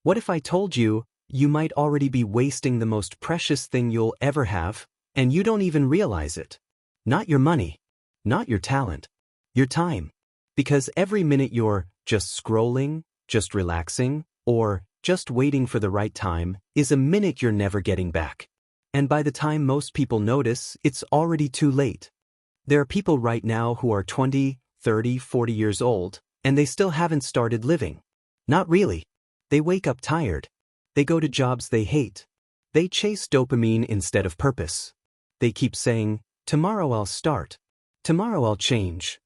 What if I told you, you might already be wasting the most precious thing you'll ever have, and you don't even realize it? Not your money, not your talent, your time. Because every minute you're just scrolling, just relaxing, or just waiting for the right time is a minute you're never getting back. And by the time most people notice, it's already too late. There are people right now who are 20, 30, 40 years old, and they still haven't started living. Not really. They wake up tired. They go to jobs they hate. They chase dopamine instead of purpose. They keep saying, tomorrow I'll start. Tomorrow I'll change.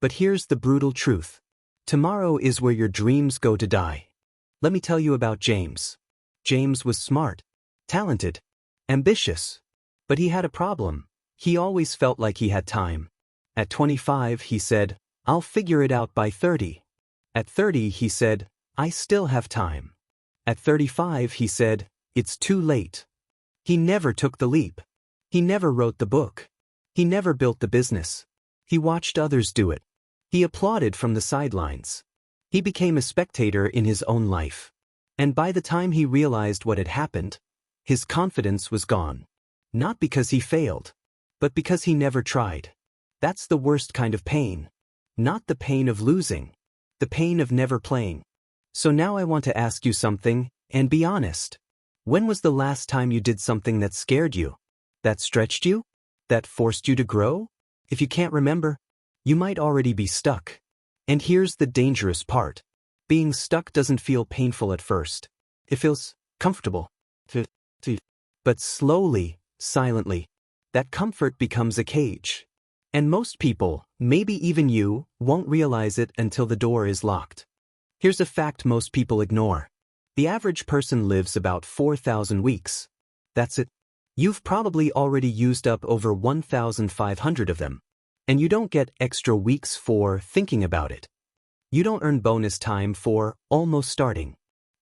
But here's the brutal truth. Tomorrow is where your dreams go to die. Let me tell you about James. James was smart, talented, ambitious. But he had a problem. He always felt like he had time. At 25, he said, I'll figure it out by 30. At 30, he said, I still have time. At 35, he said, it's too late. He never took the leap. He never wrote the book. He never built the business. He watched others do it. He applauded from the sidelines. He became a spectator in his own life. And by the time he realized what had happened, his confidence was gone. Not because he failed, but because he never tried. That's the worst kind of pain. Not the pain of losing, the pain of never playing. So now I want to ask you something, and be honest. When was the last time you did something that scared you? That stretched you? That forced you to grow? If you can't remember, you might already be stuck. And here's the dangerous part. Being stuck doesn't feel painful at first. It feels comfortable. But slowly, silently, that comfort becomes a cage. And most people, maybe even you, won't realize it until the door is locked. Here's a fact most people ignore. The average person lives about 4,000 weeks. That's it. You've probably already used up over 1,500 of them. And you don't get extra weeks for thinking about it. You don't earn bonus time for almost starting.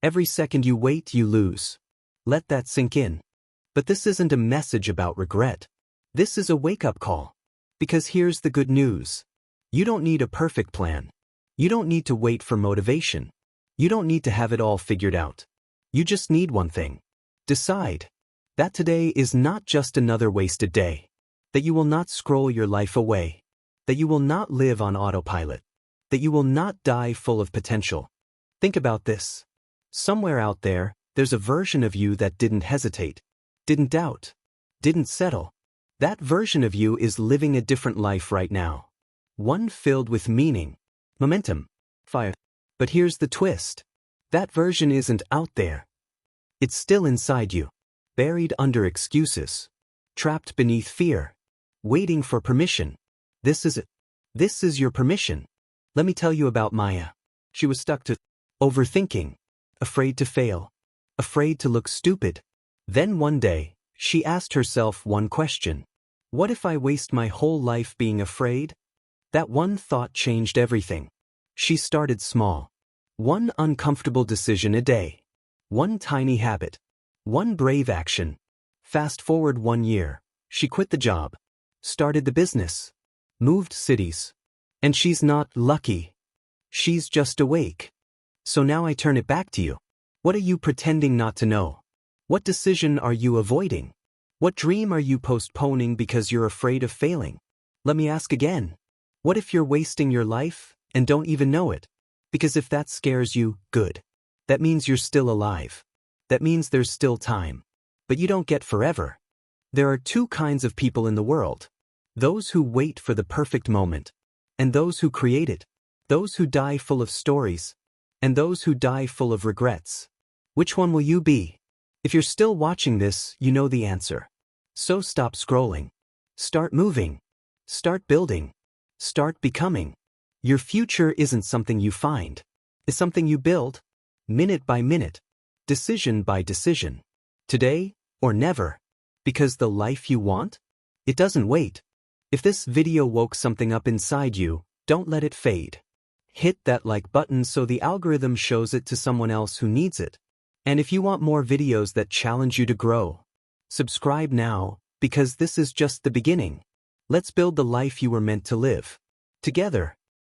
Every second you wait, you lose. Let that sink in. But this isn't a message about regret. This is a wake-up call. Because here's the good news. You don't need a perfect plan. You don't need to wait for motivation. You don't need to have it all figured out. You just need one thing. Decide that today is not just another wasted day. That you will not scroll your life away. That you will not live on autopilot. That you will not die full of potential. Think about this. Somewhere out there, there's a version of you that didn't hesitate, didn't doubt, didn't settle. That version of you is living a different life right now. One filled with meaning, momentum, fire. But here's the twist. That version isn't out there. It's still inside you, buried under excuses, trapped beneath fear, waiting for permission. This is it. This is your permission. Let me tell you about Maya. She was stuck to overthinking, afraid to fail, afraid to look stupid. Then one day, she asked herself one question. What if I waste my whole life being afraid? That one thought changed everything. She started small. One uncomfortable decision a day. One tiny habit. One brave action. Fast forward 1 year. She quit the job. Started the business. Moved cities. And she's not lucky. She's just awake. So now I turn it back to you. What are you pretending not to know? What decision are you avoiding? What dream are you postponing because you're afraid of failing? Let me ask again. What if you're wasting your life and don't even know it? Because if that scares you, good. That means you're still alive. That means there's still time. But you don't get forever. There are two kinds of people in the world. Those who wait for the perfect moment. And those who create it. Those who die full of stories. And those who die full of regrets. Which one will you be? If you're still watching this, you know the answer. So stop scrolling. Start moving. Start building. Start becoming. Your future isn't something you find. It's something you build, minute by minute, decision by decision. Today or never. Because the life you want? It doesn't wait. If this video woke something up inside you, don't let it fade. Hit that like button so the algorithm shows it to someone else who needs it. And if you want more videos that challenge you to grow, subscribe now, because this is just the beginning. Let's build the life you were meant to live. Together.